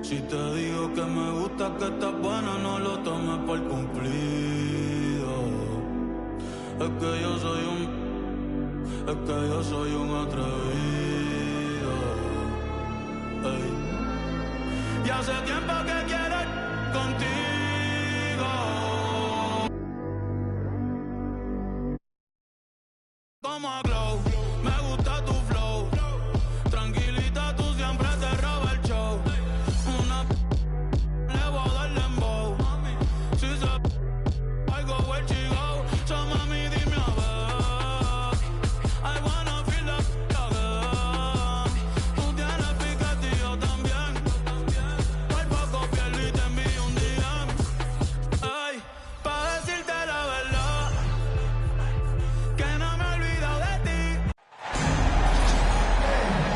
Si te digo que me gusta, que estás buena, no lo tomes por cumplido. Es que yo soy un atrevido. Ey. Y hace tiempo que quiero ir contigo. Como a Glow, me gusta tu flow. Tranquilita, tú siempre te robas el show. Le voy a dar dembow. Si se I go where she go. So mami, dime a ver. I wanna feel the again. Tú tienes piquete y yo también. Por poco pierdo y te envío un DM. Ay, pa' decirte la verdad, que no me he olvidado de ti.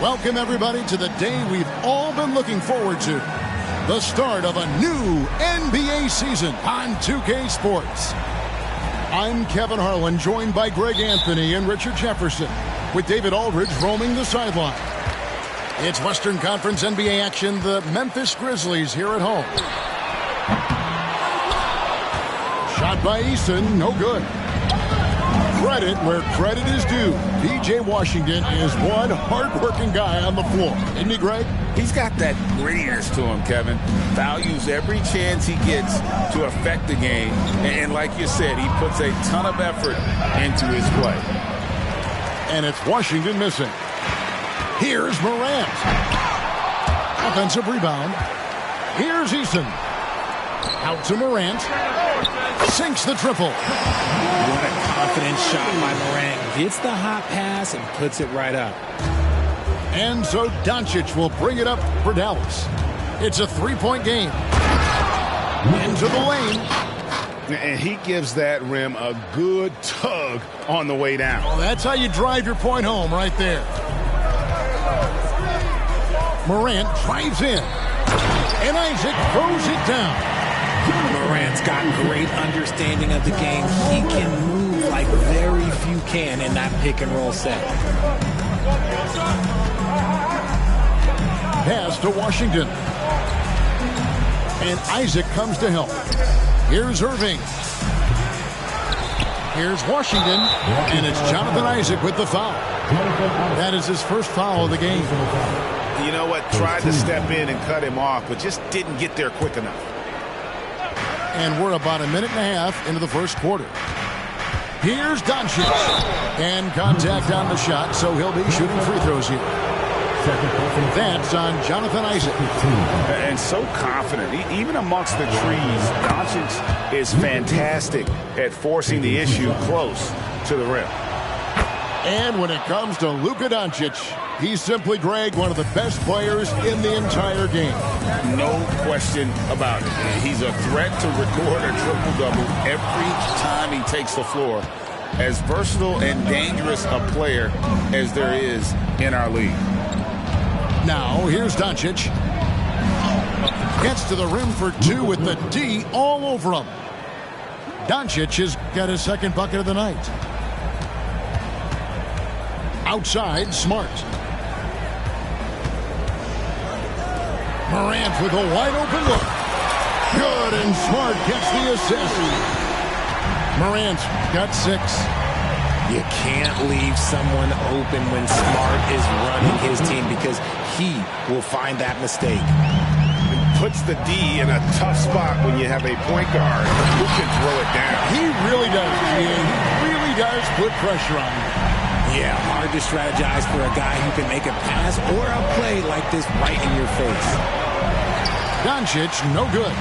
Welcome everybody to the day we've all been looking forward to. The start of a new NBA season on 2K Sports. I'm Kevin Harlan, joined by Greg Anthony and Richard Jefferson, with David Aldridge roaming the sideline. It's Western Conference NBA action, the Memphis Grizzlies here at home. Shot by Eason, no good. Credit where credit is due. P.J. Washington is one hard-working guy on the floor. Isn't he, Greg? He's got that grittiness to him, Kevin. Values every chance he gets to affect the game. And like you said, he puts a ton of effort into his play. And it's Washington missing. Here's Morant. Offensive rebound. Here's Eason. Out to Morant. Sinks the triple. What a confident shot by Morant. Gets the hot pass and puts it right up. And so Doncic will bring it up for Dallas. It's a three-point game. Into the lane. And he gives that rim a good tug on the way down. Well, that's how you drive your point home right there. Morant drives in. And Isaac throws it down. Morant's got great understanding of the game. He can move like very few can in that pick-and-roll set. Pass to Washington. And Isaac comes to help. Here's Irving. Here's Washington. And it's Jonathan Isaac with the foul. That is his first foul of the game. You know what? Tried to step in and cut him off, but just didn't get there quick enough. And we're about a minute and a half into the first quarter. Here's Doncic. And contact on the shot, so he'll be shooting free throws here. That's on Jonathan Isaac. And so confident. Even amongst the trees, Doncic is fantastic at forcing the issue close to the rim. And when it comes to Luka Doncic, he's simply, Greg, one of the best players in the entire game. No question about it. He's a threat to record a triple-double every time he takes the floor. As versatile and dangerous a player as there is in our league. Now, here's Doncic. Gets to the rim for two with the D all over him. Doncic has got his second bucket of the night. Outside, Smart. Morant with a wide open look. Good, and Smart gets the assist. Morant's got 6. You can't leave someone open when Smart is running his team because he will find that mistake. Puts the D in a tough spot when you have a point guard who can throw it down. He really does, He really does put pressure on him. Yeah, hard to strategize for a guy who can make a pass or a play like this right in your face. Doncic, no good.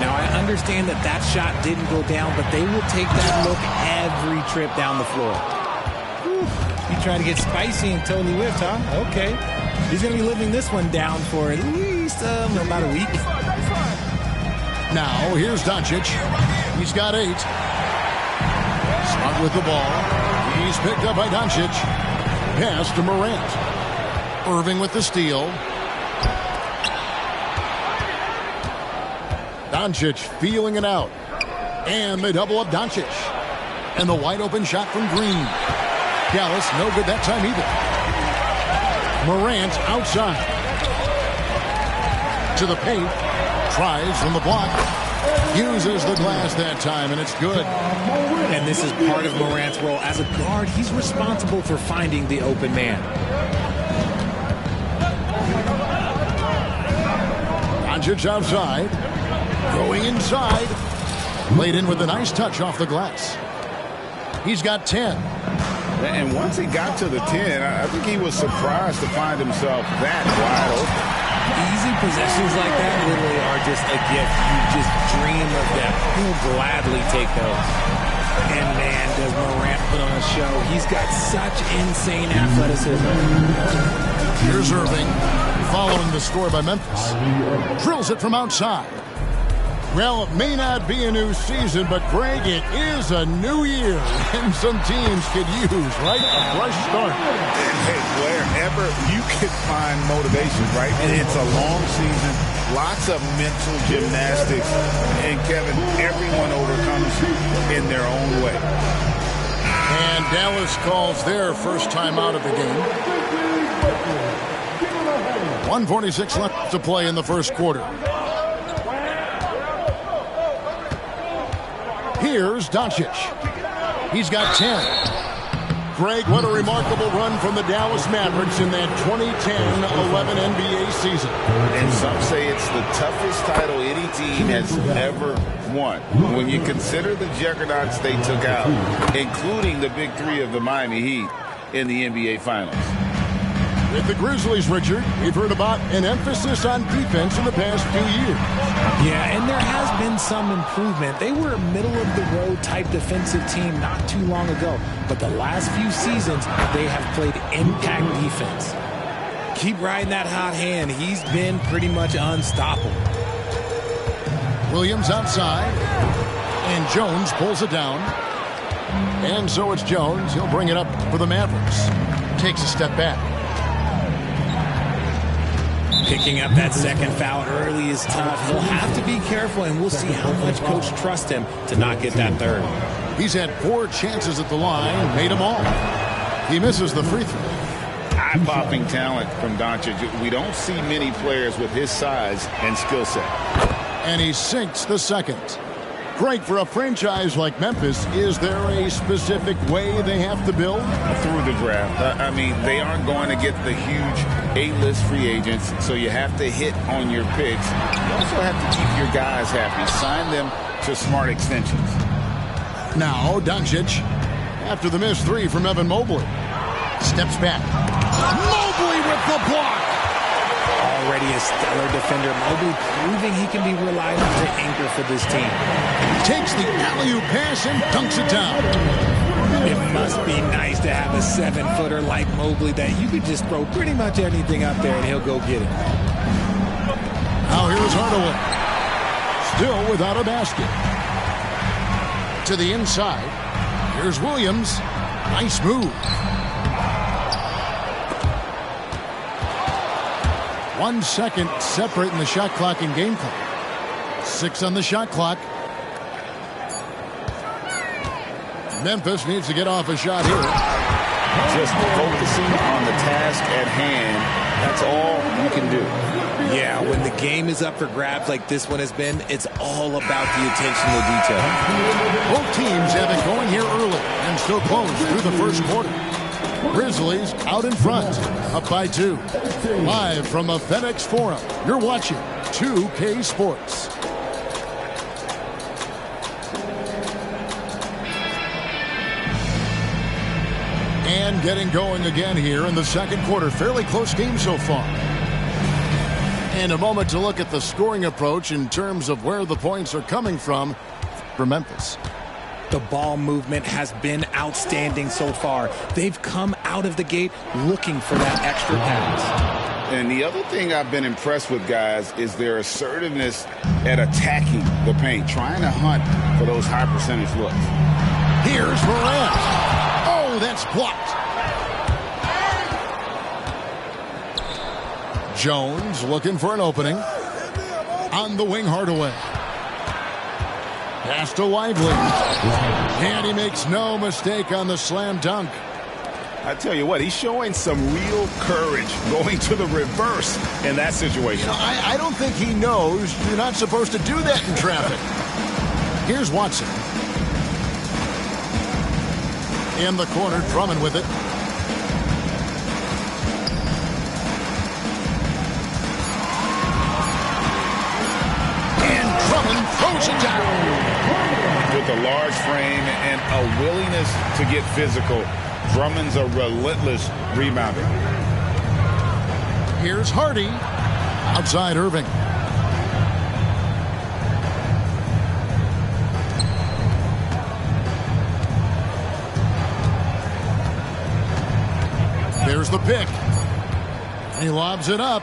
Now, I understand that that shot didn't go down, but they will take that look every trip down the floor. Whew. You trying to get spicy and totally whipped, huh? Okay. He's going to be living this one down for at least about a week. Now, here's Doncic. He's got 8. Smart with the ball. He's picked up by Doncic. Pass to Morant. Irving with the steal. Doncic feeling it out. And they double up Doncic. And the wide open shot from Green. Dallas, no good that time either. Morant outside. To the paint. Tries from the block. Uses the glass that time, and it's good. And this is part of Morant's role. As a guard, he's responsible for finding the open man. Doncic outside. Going inside. Laid in with a nice touch off the glass. He's got 10. And once he got to the 10, I think he was surprised to find himself that wide open. Easy possessions like that literally are just a gift. You just dream of them. He'll gladly take those. And man, does Morant put on a show. He's got such insane athleticism. Here's Irving, following the score by Memphis. Drills it from outside. Well, it may not be a new season, but Greg, it is a new year, and some teams could use, right, a fresh start. Hey, wherever you can find motivation, right? And it's a long season, lots of mental gymnastics, and Kevin, everyone overcomes in their own way. And Dallas calls their first time out of the game. 1:46 left to play in the first quarter. Here's Doncic. He's got 10. Greg, what a remarkable run from the Dallas Mavericks in that 2010-11 NBA season. And some say it's the toughest title any team has ever won. When you consider the juggernauts they took out, including the big three of the Miami Heat in the NBA Finals. With the Grizzlies, Richard, we've heard about an emphasis on defense in the past few years. Yeah, and there has been some improvement. They were a middle-of-the-road type defensive team not too long ago. But the last few seasons, they have played impact defense. Keep riding that hot hand. He's been pretty much unstoppable. Williams outside. And Jones pulls it down. And so it's Jones. He'll bring it up for the Mavericks. Takes a step back. Picking up that second foul early is tough. He'll have to be careful, and we'll see how much coach trusts him to not get that third. He's had 4 chances at the line, made them all. He misses the free throw. Eye-popping talent from Doncic. We don't see many players with his size and skill set. And he sinks the second. Great for a franchise like Memphis. Is there a specific way they have to build? Through the draft. I mean, they aren't going to get the huge A-list free agents, so you have to hit on your picks. You also have to keep your guys happy. Sign them to smart extensions. Now, Doncic, after the missed 3 from Evan Mobley. Steps back. Mobley with the block. Already a stellar defender, Mobley proving he can be relied on to anchor for this team. Takes the alley-oop pass and dunks it down. It must be nice to have a 7-footer like Mobley that you could just throw pretty much anything up there and he'll go get it. Now here's Hardaway. Still without a basket. To the inside. Here's Williams. Nice move. 1 second separating the shot clock and game clock. 6 on the shot clock. Memphis needs to get off a shot here. Just focusing on the task at hand. That's all you can do. Yeah, when the game is up for grabs like this one has been, it's all about the attention to detail. Both teams have it going here early and still close through the first quarter. Grizzlies out in front, up by 2. Live from the FedEx Forum, you're watching 2K Sports. And getting going again here in the second quarter. Fairly close game so far. And a moment to look at the scoring approach in terms of where the points are coming from for Memphis. The ball movement has been outstanding so far. They've come out of the gate looking for that extra pass. And the other thing I've been impressed with, guys, is their assertiveness at attacking the paint, trying to hunt for those high percentage looks. Here's Morant. Oh, that's blocked. Jones looking for an opening. On the wing, Hardaway. Pass to Lively. And he makes no mistake on the slam dunk. I tell you what, he's showing some real courage going to the reverse in that situation. I don't think he knows you're not supposed to do that in traffic. Here's Watson. In the corner, Drummond with it. And Drummond throws it down. With a large frame and a willingness to get physical, Drummond's a relentless rebounder. Here's Hardy. Outside Irving. There's the pick. He lobs it up.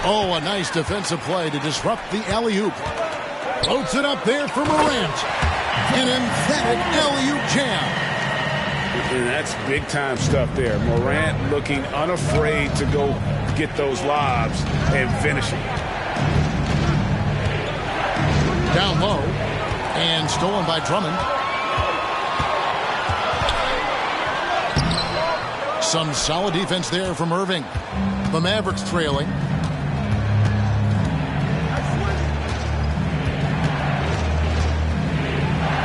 Oh, a nice defensive play to disrupt the alley-oop. Floats it up there for Morant. An emphatic alley-oop jam. And that's big-time stuff there. Morant looking unafraid to go get those lobs and finish it. Down low. And stolen by Drummond. Some solid defense there from Irving. The Mavericks trailing.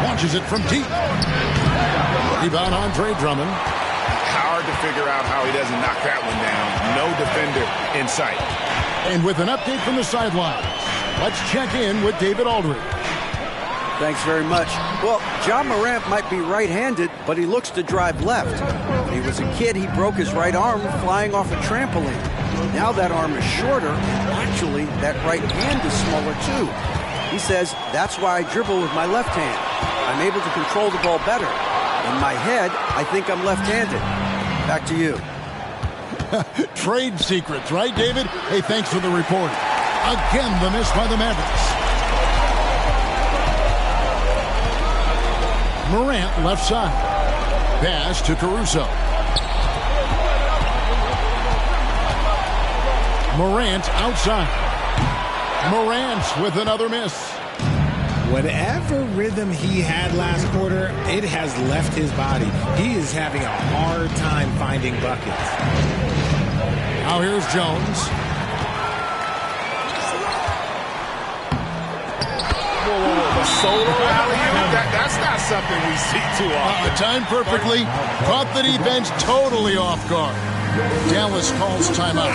Launches it from deep. Rebound Andre Drummond. Hard to figure out how he doesn't knock that one down. No defender in sight. And with an update from the sidelines, let's check in with David Aldridge. Thanks very much. Well, Ja Morant might be right-handed, but he looks to drive left. When he was a kid, he broke his right arm flying off a trampoline. Now that arm is shorter. Actually, that right hand is smaller too. He says, that's why I dribble with my left hand. I'm able to control the ball better. In my head, I think I'm left-handed. Back to you. Trade secrets, right, David? Hey, thanks for the report. Again, the miss by the Mavericks. Morant left side. Pass to Caruso. Morant outside. Morant with another miss. Whatever rhythm he had last quarter, it has left his body. He is having a hard time finding buckets. Now here's Jones. The solo alley-oop, that's not something we see too often. Timed perfectly. Caught the defense totally off guard. Dallas calls timeout.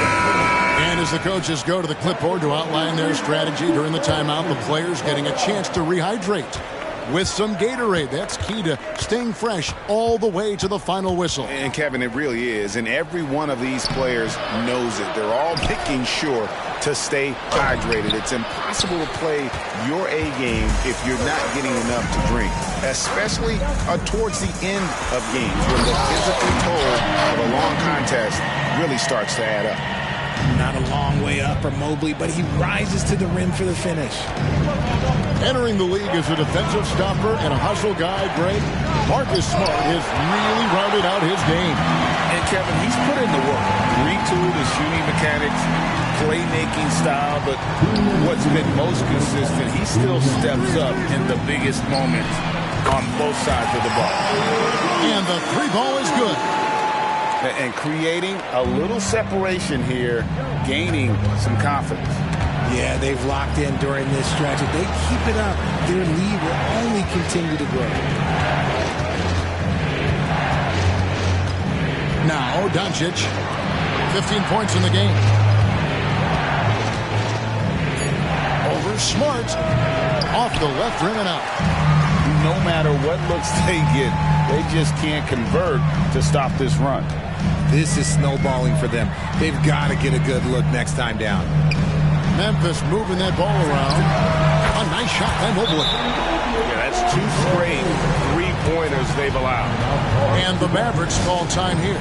And as the coaches go to the clipboard to outline their strategy during the timeout, the players getting a chance to rehydrate with some Gatorade. That's key to staying fresh all the way to the final whistle. And Kevin, it really is. And every one of these players knows it. They're all making sure to stay hydrated. It's impossible to play your A game if you're not getting enough to drink, especially towards the end of games when the physical toll of a long contest really starts to add up. Not a long way up for Mobley, but he rises to the rim for the finish. Entering the league as a defensive stopper and a hustle guy, Greg, Marcus Smart has really rounded out his game. And Kevin, he's put in the work. Retooled his shooting mechanics, playmaking style, but what's been most consistent, he still steps up in the biggest moments on both sides of the ball. And the three ball is good. And creating a little separation here, gaining some confidence. Yeah, they've locked in during this stretch. If they keep it up, their lead will only continue to grow. Now, Doncic, 15 points in the game. Over Smart, off the left rim and out. No matter what looks they get, they just can't convert to stop this run. This is snowballing for them. They've got to get a good look next time down. Memphis moving that ball around. A nice shot by Mobley. Yeah, that's two straight three-pointers they've allowed. And the Mavericks call time here.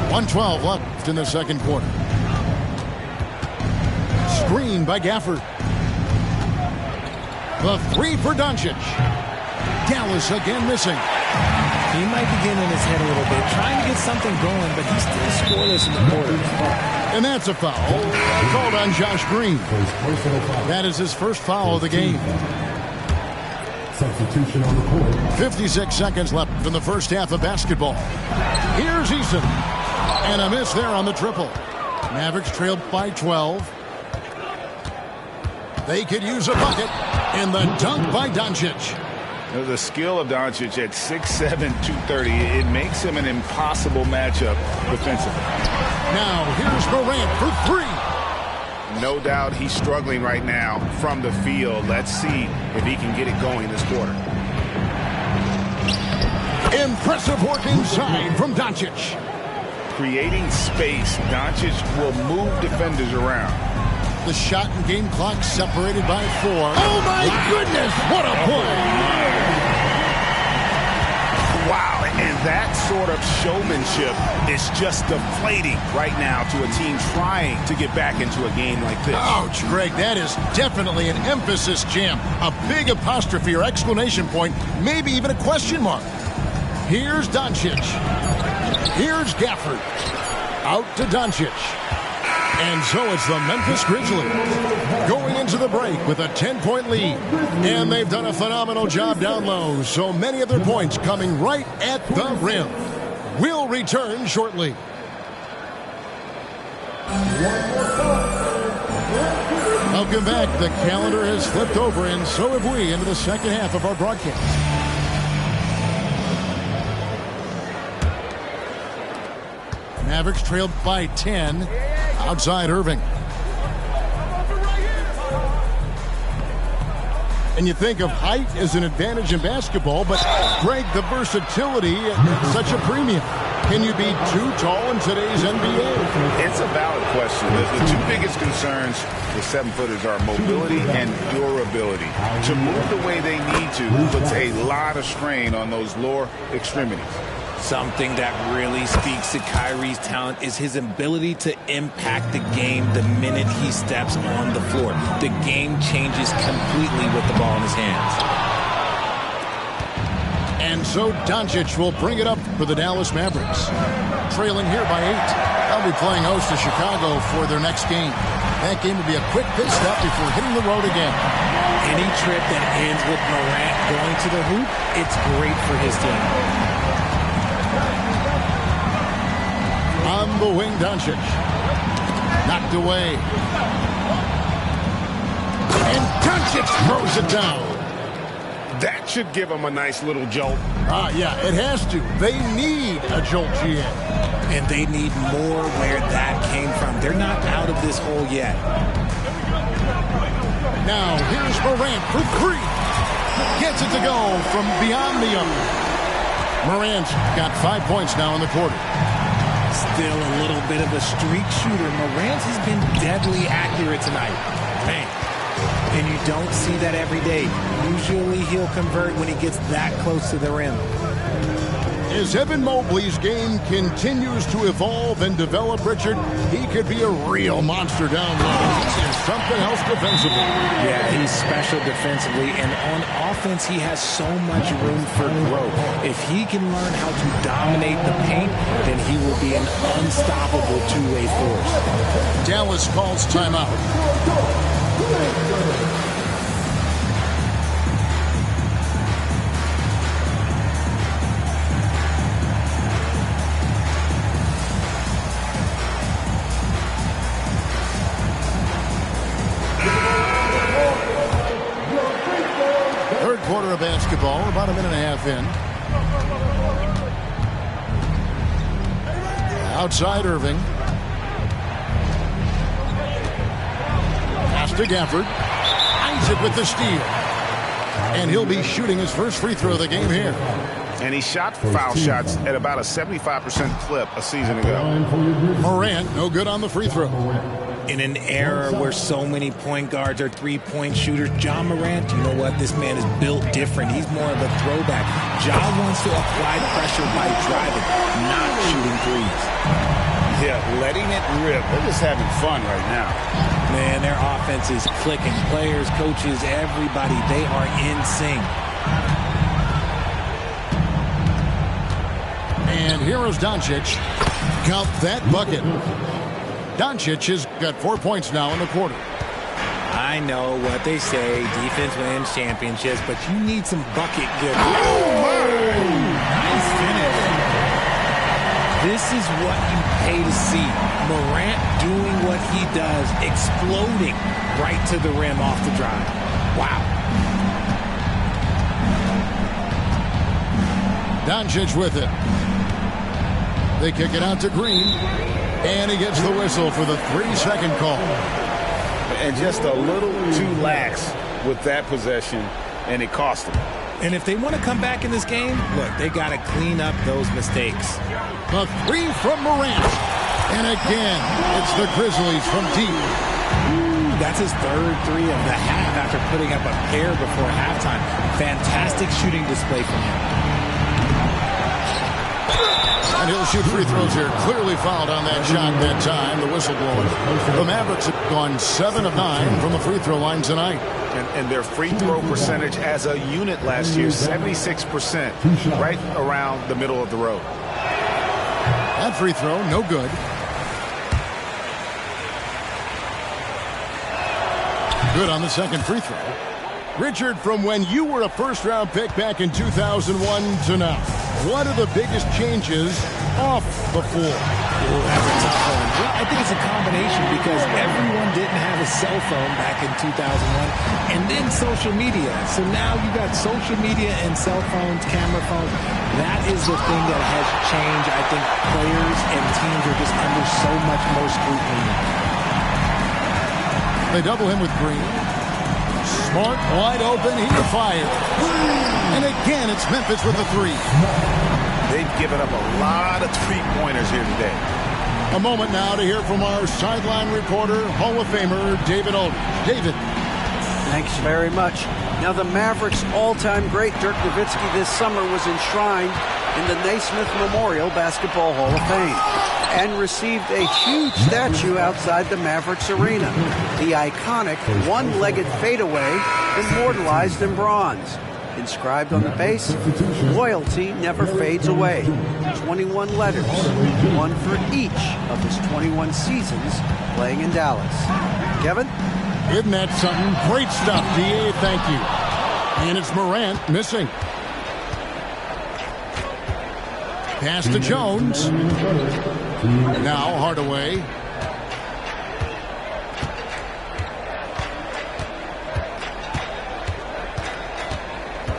.112 left in the second quarter. Screen by Gafford. The three for Doncic. Dallas again missing. He might be getting in his head a little bit, trying to get something going, but he's still scoreless in the quarter. And that's a foul called on Josh Green. That is his first foul of the game. Substitution on the court. 56 seconds left in the first half of basketball. Here's Eason. And a miss there on the triple. Mavericks trailed by 12. They could use a bucket in the dunk by Doncic. The skill of Doncic at 6'7", 230, it makes him an impossible matchup defensively. Now here's Morant for three. No doubt he's struggling right now from the field. Let's see if he can get it going this quarter. Impressive work inside from Doncic. Creating space, Doncic will move defenders around. The shot and game clock separated by 4. Oh my goodness, what a play! Wow, and that sort of showmanship is just deflating right now to a team trying to get back into a game like this. Ouch, Greg, that is definitely an emphasis jam. A big apostrophe or exclamation point, maybe even a question mark. Here's Doncic. Here's Gafford. Out to Doncic. And so it's the Memphis Grizzlies going into the break with a 10-point lead. And they've done a phenomenal job down low. So many of their points coming right at the rim. We'll return shortly. Welcome back. The calendar has flipped over, and so have we, into the second half of our broadcast. Mavericks trailed by 10. Outside Irving. And you think of height as an advantage in basketball, but Greg, the versatility at such a premium. Can you be too tall in today's NBA? It's a valid question. The two biggest concerns with 7-footers are mobility and durability. To move the way they need to puts a lot of strain on those lower extremities. Something that really speaks to Kyrie's talent is his ability to impact the game the minute he steps on the floor. The game changes completely with the ball in his hands. And so Doncic will bring it up for the Dallas Mavericks. Trailing here by 8. They'll be playing host to Chicago for their next game. That game will be a quick pit stop before hitting the road again. Any trip that ends with Morant going to the hoop, it's great for his team. On the wing, Doncic. Knocked away. And Doncic throws it down. That should give him a nice little jolt. Yeah, it has to. They need a jolt, GM. And they need more where that came from. They're not out of this hole yet. Now, here's Morant for 3. Gets it to go from beyond the arc. Morant's got 5 points now in the quarter. Still a little bit of a streak shooter. Morant has been deadly accurate tonight. Man, and you don't see that every day. Usually he'll convert when he gets that close to the rim. As Evan Mobley's game continues to evolve and develop, Richard, he could be a real monster down low. He's something else defensively. Yeah, he's special defensively, and on offense, he has so much room for growth. If he can learn how to dominate the paint, then he will be an unstoppable two-way force. Dallas calls timeout. Quarter of basketball, about a minute and a half in. Outside Irving. Pass to Gafford. Isaac with the steal. And he'll be shooting his first free throw of the game here. And he shot foul shots at about a 75% clip a season ago. Morant, no good on the free throw. In an era where so many point guards are three-point shooters, Ja Morant, you know what? This man is built different. He's more of a throwback. Ja wants to apply pressure by driving, not shooting threes. Yeah, letting it rip. They're just having fun right now. Man, their offense is clicking. Players, coaches, everybody, they are in sync. And here is Doncic. Count that bucket. Doncic has got 4 points now in the quarter. I know what they say, defense wins championships, but you need some bucket good. Nice finish. This is what you pay to see. Morant doing what he does, exploding right to the rim off the drive. Wow. Doncic with it. They kick it out to Green. And he gets the whistle for the 3-second call. And just a little too lax with that possession, and it cost them. And if they want to come back in this game, look, they got to clean up those mistakes. The 3 from Morant. And again, it's the Grizzlies from deep. That's his third 3 of the half after putting up a pair before halftime. Fantastic shooting display from him. And he'll shoot free throws here. Clearly fouled on that shot that time, the whistle blowing. The Mavericks have gone 7 of 9 from the free throw line tonight. And their free throw percentage as a unit last year, 76%, right around the middle of the road. That free throw, no good. Good on the second free throw. Richard, from when you were a first-round pick back in 2001 to now, what are the biggest changes off the floor? Ooh, that's a tough one. Well, I think it's a combination because everyone didn't have a cell phone back in 2001 and then social media. So now you got social media and cell phones, camera phones. That is the thing that has changed. I think players and teams are just under so much more scrutiny. They double him with Green. Smart, wide open, he fired. And again, it's Memphis with the 3. They've given up a lot of three-pointers here today. A moment now to hear from our sideline reporter, Hall of Famer David Aldridge. David. Thanks very much. Now, the Mavericks' all-time great Dirk Nowitzki this summer was enshrined in the Naismith Memorial Basketball Hall of Fame and received a huge statue outside the Mavericks arena. The iconic one-legged fadeaway immortalized in bronze. Inscribed on the base, loyalty never fades away. 21 letters, one for each of his 21 seasons playing in Dallas. Kevin? Isn't that something? Great stuff, D.A. Thank you. And it's Morant missing. Pass to Jones. Now Hardaway.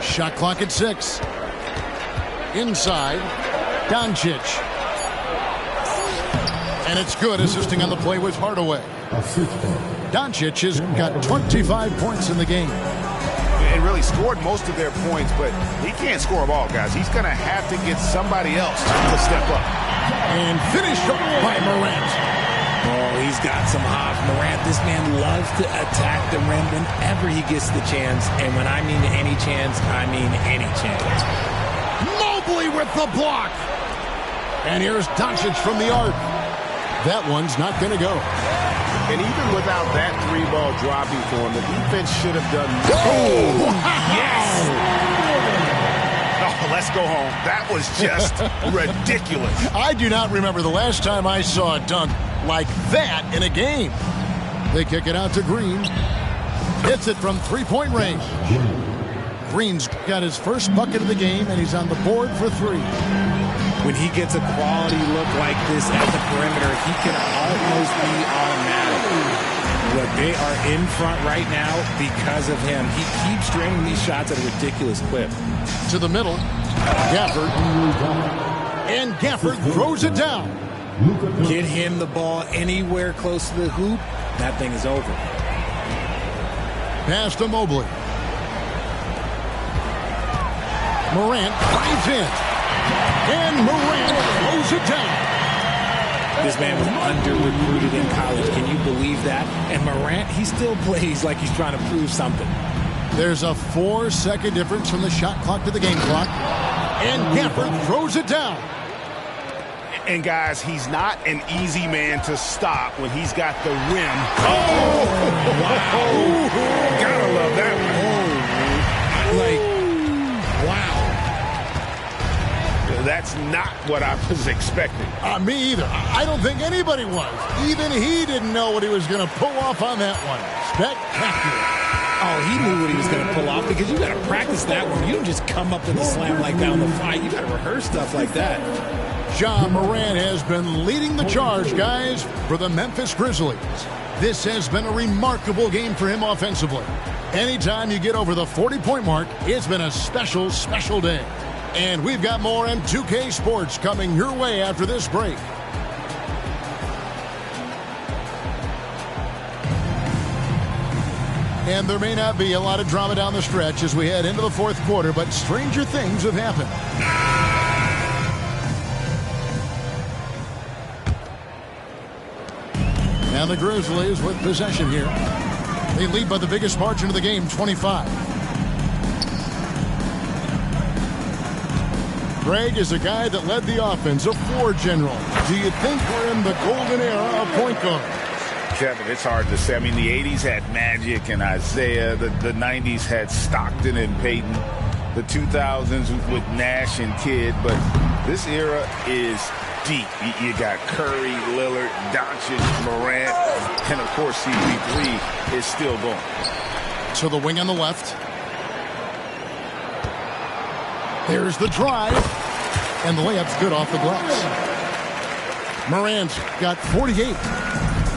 Shot clock at 6. Inside, Doncic. And it's good. Assisting on the play was Hardaway. Doncic has got 25 points in the game. And really scored most of their points, but he can't score them all, guys. He's going to have to get somebody else to step up. And finished off by Morant. Oh, he's got some hops. Morant, this man loves to attack the rim whenever he gets the chance. And when I mean any chance, I mean any chance. Mobley with the block. And here's Doncic from the arc. That one's not going to go. And even without that 3-ball dropping for him, the defense should have done more. Oh, yes! Oh, let's go home. That was just ridiculous. I do not remember the last time I saw a dunk like that in a game. They kick it out to Green. Hits it from three-point range. Green's got his first bucket of the game, and he's on the board for 3. When he gets a quality look like this at the perimeter, he can almost be automatic. Look, they are in front right now because of him. He keeps draining these shots at a ridiculous clip. To the middle, Gafford. And Gafford throws it down. Get him the ball anywhere close to the hoop, that thing is over. Pass to Mobley. Morant drives in. And Morant throws it down. This man was under-recruited in college. Can you believe that? And Morant, he still plays like he's trying to prove something. There's a 4-second difference from the shot clock to the game clock. And Gafford throws it down. And, guys, he's not an easy man to stop when he's got the rim. Oh! Wow. Gotta love that one. Wow. That's not what I was expecting. Me either. I don't think anybody was. Even he didn't know what he was going to pull off on that one. Spectacular. Oh, he knew what he was going to pull off because you got to practice that one. You don't just come up to the slam like that on the fly. You got to rehearse stuff like that. Ja Morant has been leading the charge, guys, for the Memphis Grizzlies. This has been a remarkable game for him offensively. Anytime you get over the 40-point mark, it's been a special, special day. And we've got more on 2K Sports coming your way after this break. And there may not be a lot of drama down the stretch as we head into the fourth quarter, but stranger things have happened. And the Grizzlies with possession here. They lead by the biggest margin of the game, 25. Greg is a guy that led the offense, a floor general. Do you think we're in the golden era of point guards? Kevin, it's hard to say. I mean, the 80s had Magic and Isaiah. The 90s had Stockton and Peyton. The 2000s with Nash and Kidd. But this era is deep. You got Curry, Lillard, Doncic, Morant, and, of course, CP3 is still going. To the wing on the left. There's the drive. And the layup's good off the glass. Morant's got 48.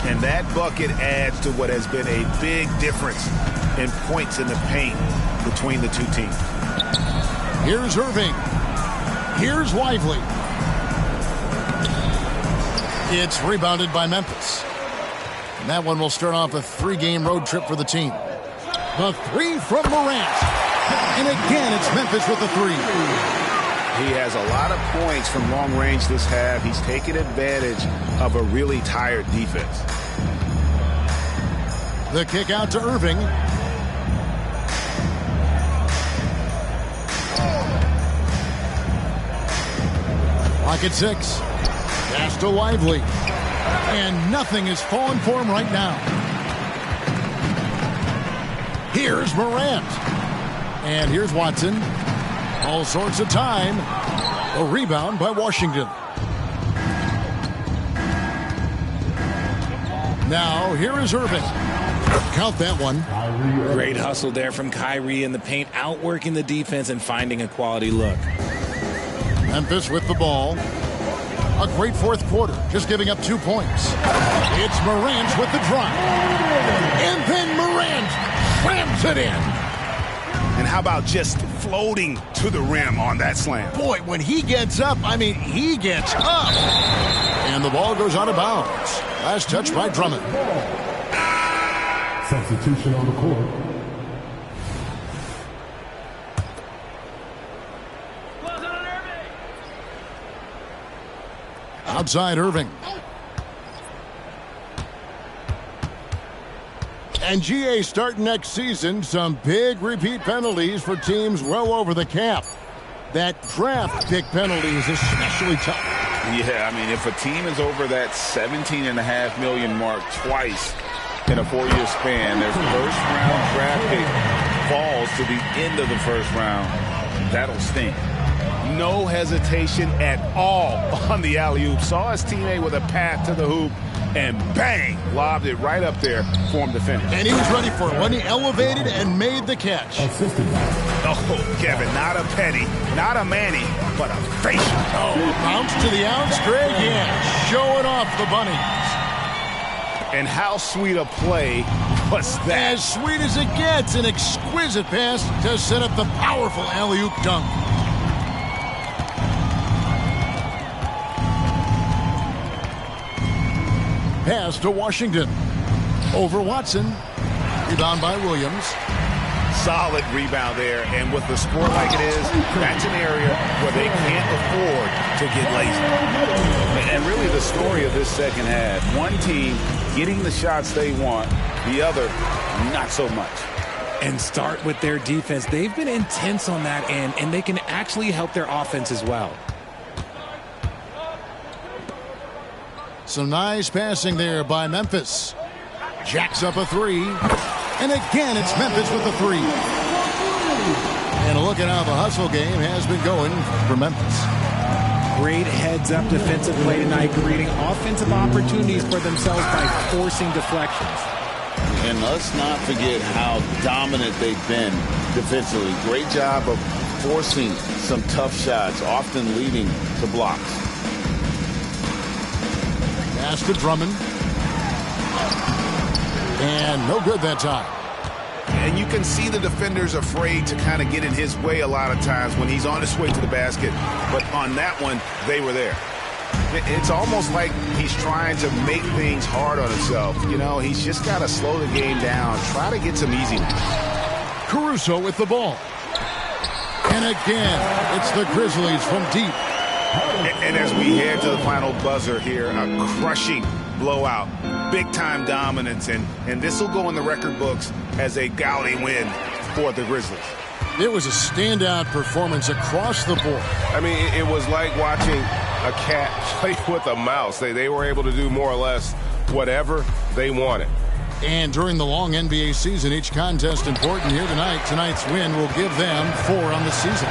And that bucket adds to what has been a big difference in points in the paint between the two teams. Here's Irving. Here's Lively. It's rebounded by Memphis. And that one will start off a 3-game road trip for the team. The three from Morant. And again, it's Memphis with the three. He has a lot of points from long range this half. He's taken advantage of a really tired defense. The kick out to Irving. Pocket 6. Pass to Lively. And nothing is falling for him right now. Here's Morant. And here's Watson. All sorts of time. A rebound by Washington. Now, here is Irving. Count that one. Great hustle there from Kyrie in the paint, outworking the defense and finding a quality look. Memphis with the ball. A great fourth quarter, just giving up 2 points. It's Morant with the drive. And then Morant slams it in. And how about just floating to the rim on that slam? Boy, when he gets up, I mean, he gets up. And the ball goes out of bounds. Last touch by Drummond. Substitution on the court. Outside Irving. And GA starting next season, some big repeat penalties for teams well over the cap. That draft pick penalty is especially tough. Yeah, I mean, if a team is over that $17.5 million mark twice in a 4-year span, their first-round draft pick falls to the end of the first round. That'll sting. No hesitation at all on the alley-oop. Saw his teammate with a path to the hoop, and bang, lobbed it right up there for him to finish. And he was ready for it when he elevated and made the catch. Oh, Kevin, not a Petty, not a Manny, but a facial. Oh, bounce to the outs, Greg, yeah, showing off the bunnies. And how sweet a play was that? As sweet as it gets, an exquisite pass to set up the powerful alley-oop dunk. Pass to Washington. Over Watson. Rebound by Williams. Solid rebound there, and with the score like it is, that's an area where they can't afford to get lazy. And really the story of this second half, one team getting the shots they want, the other not so much. And start with their defense. They've been intense on that end, and they can actually help their offense as well. Some nice passing there by Memphis. Jacks up a three. And again, it's Memphis with the three. And look at how the hustle game has been going for Memphis. Great heads-up defensive play tonight, creating offensive opportunities for themselves by forcing deflections. And let's not forget how dominant they've been defensively. Great job of forcing some tough shots, often leading to blocks. Pass to Drummond. And no good that time. And you can see the defenders afraid to kind of get in his way a lot of times when he's on his way to the basket. But on that one, they were there. It's almost like he's trying to make things hard on himself. You know, he's just got to slow the game down, try to get some easy ones. Caruso with the ball. And again, it's the Grizzlies from deep. And as we head to the final buzzer here, a crushing blowout, big-time dominance, and this will go in the record books as a gaudy win for the Grizzlies. It was a standout performance across the board. I mean, it was like watching a cat play with a mouse. They were able to do more or less whatever they wanted. And during the long NBA season, each contest important here tonight. Tonight's win will give them 4 on the season.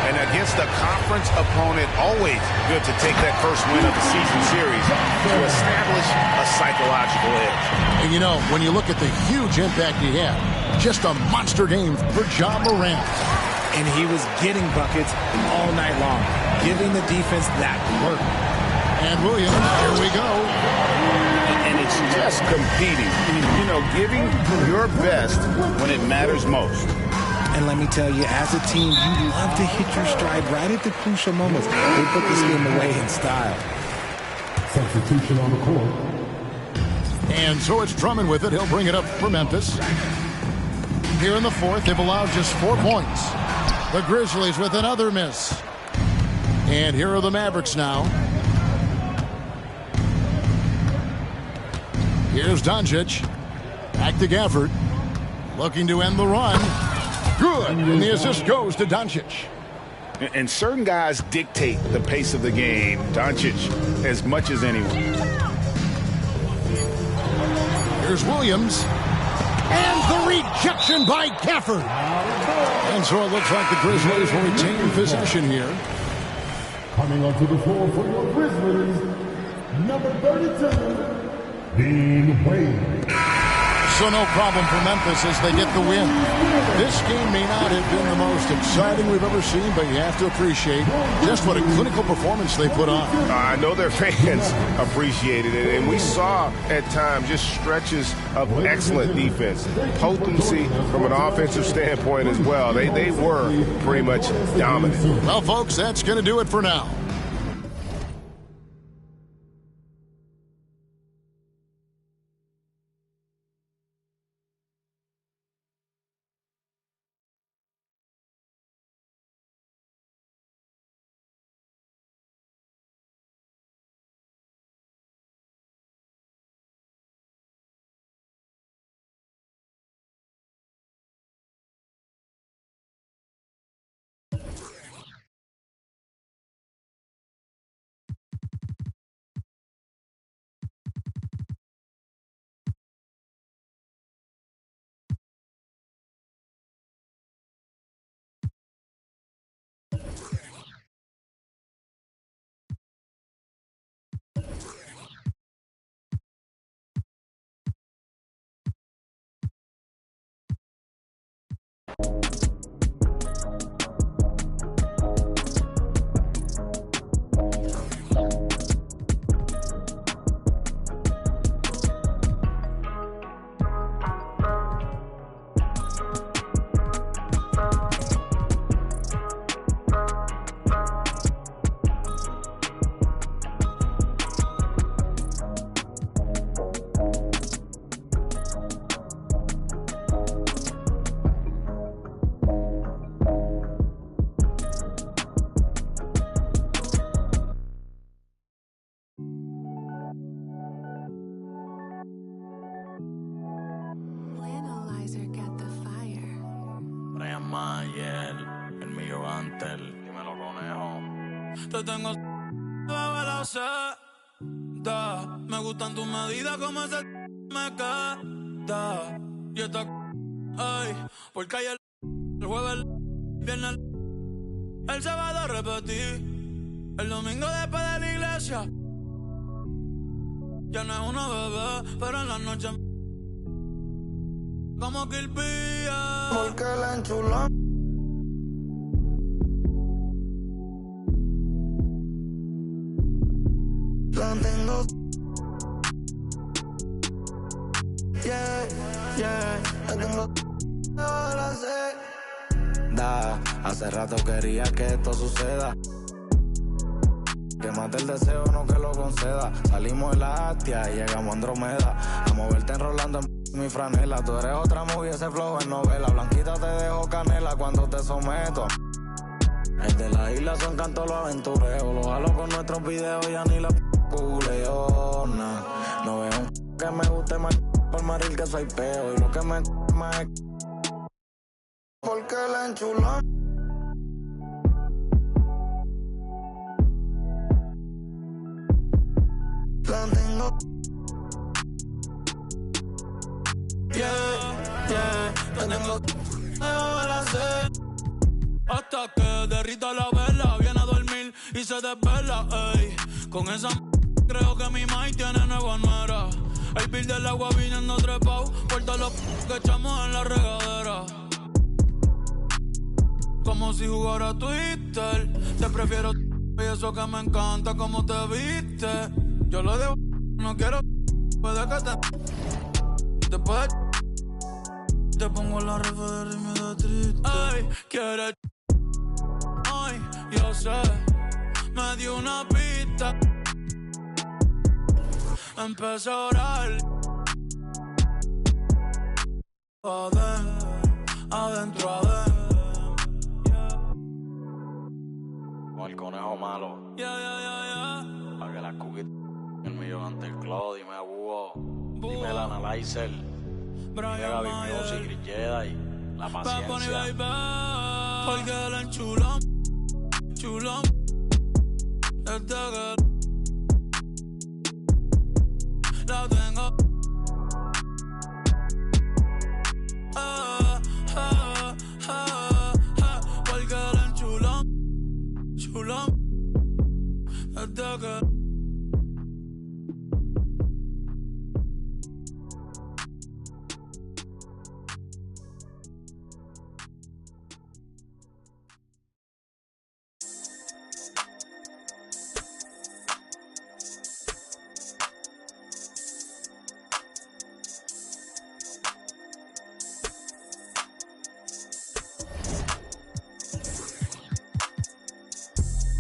And against a conference opponent, always good to take that first win of the season series to establish a psychological edge. And you know, when you look at the huge impact he had, just a monster game for Ja Morant. And he was getting buckets all night long, giving the defense that work. And Williams, here we go. And it's just competing, you know, giving your best when it matters most. And let me tell you, as a team, you love to hit your stride right at the crucial moments. They put this game away in style. Substitution on the court. And so it's Drummond with it. He'll bring it up for Memphis. Here in the fourth, they've allowed just 4 points. The Grizzlies with another miss. And here are the Mavericks now. Here's Doncic. Back to Gafford. Looking to end the run. Good. And the assist goes to Doncic. And certain guys dictate the pace of the game. Doncic as much as anyone. Here's Williams. And the rejection by Gafford. And so it looks like the Grizzlies will retain possession here. Coming onto the floor for your Grizzlies, number 32, Dean Wade. So no problem for Memphis as they get the win. This game may not have been the most exciting we've ever seen, but you have to appreciate just what a clinical performance they put on. I know their fans appreciated it, and we saw at times just stretches of excellent defense, potency from an offensive standpoint as well. They were pretty much dominant. Well, folks, that's going to do it for now. Te tengo bajo la seda. Me gustan tus medidas como ese me queda. Y esta ay, porque ayer el jueves, el viernes, el sábado repetí. El domingo después de la iglesia. Ya no es una bebé, pero en la noche como que el pilla. Porque la enchuló. La tengo. La tengo. Ahora sé. Hace rato quería que esto suceda. Que mate el deseo, no que lo conceda. Salimos de la Astia y llegamos a Andromeda. A moverte enrolando en mi franela. Tú eres otra movie, ese flow en novela. Blanquita te dejo canela cuando te someto. El de la isla son cantos los aventureos. Los jalo con nuestros videos, ya ni la culeo. No veo un que me guste más por maril que soy peo. Y lo que me más es porque la enchuló. La tengo. La tengo. Ahora sé. Hasta que derrita la vela, viene a dormir y se desvela, ey. Con esa creo que mi maíz tiene nueva nuera. El bill del agua viniendo trepao por todos los que echamos en la regadera. Como si jugara Twitter. Te prefiero y eso que me encanta como te viste. Yo lo dejo, no quiero puede que después te pongo la refa de ritmo de triste. Ay, quieres. Ay, yo sé, me dio una pista. Empecé a orar. Adentro. Con el conejo malo. Pa' que las cookies el millón ante el Claude. Dime a Búho. Dime el Analyzer. Dime Gaby Music, Chris Jedi. La paciencia. Porque la enchulón. Desde que la tengo. Porque la enchulón. Desde que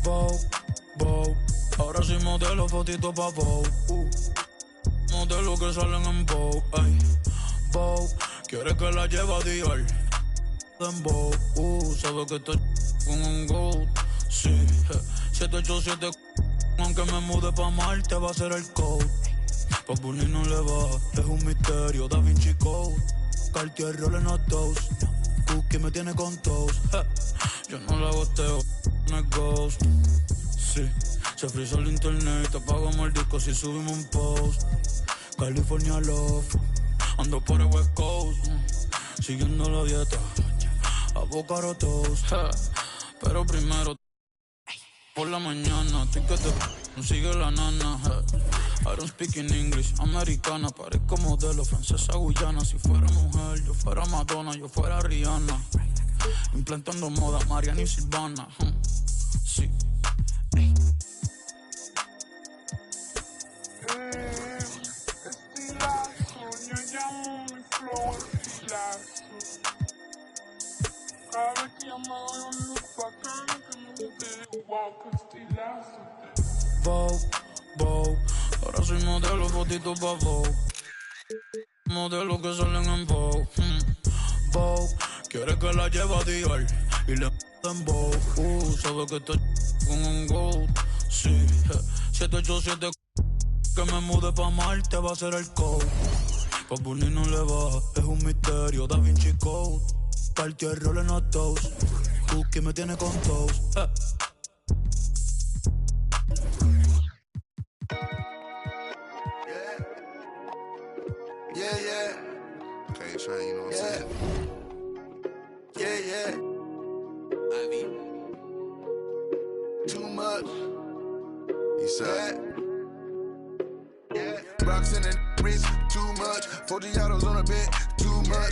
Bow. Ahora soy modelo, fotito pa' Bow. Modelo que salen en Bow. Bow, quiere que la lleve a Dior. En Bow, sabe que estoy con un gold. Sí, 787. Aunque me mude pa' Marte, va a ser el code. Pa' Bunny no le va, es un misterio. Da Vinci Code, Cartier Rolling Hot Toast. Cookie me tiene con toast. Yo no la gosteo, no es ghost. Sí, se frisa el internet, te apagamos el disco si subimos un post. California Love, ando por el West Coast. Siguiendo la dieta, avocado toast. Pero primero, por la mañana, estoy que te sigue la nana. I don't speak in English, americana. Parezco modelo, francesa, guyana. Si fuera mujer, yo fuera Madonna, yo fuera Rihanna. Implantando moda, Mariana y Silvana. Sí. Estilazo, yo llamo mi flow estilazo. Cada vez que yo me doy un look bacano que me guste, wow, que estilazo. Bow, ahora soy modelo, fotito pa' Bow. Modelo que salen en Bow. Bow, quiere que la lleve a Dior y le en Bow. Sabe que estoy con un gold. Sí, 787. Que me mude pa' Marte va a ser el code. Pa' Bunny no le va, es un misterio. Da Vinci Code, Cartier Rolling Hot Toast. Cookie me tiene con toast. Yeah. K-Train, you know what I'm saying? Yeah. Too much. What's up? Rocks in the wrist, too much. 40 autos on a bed, too much.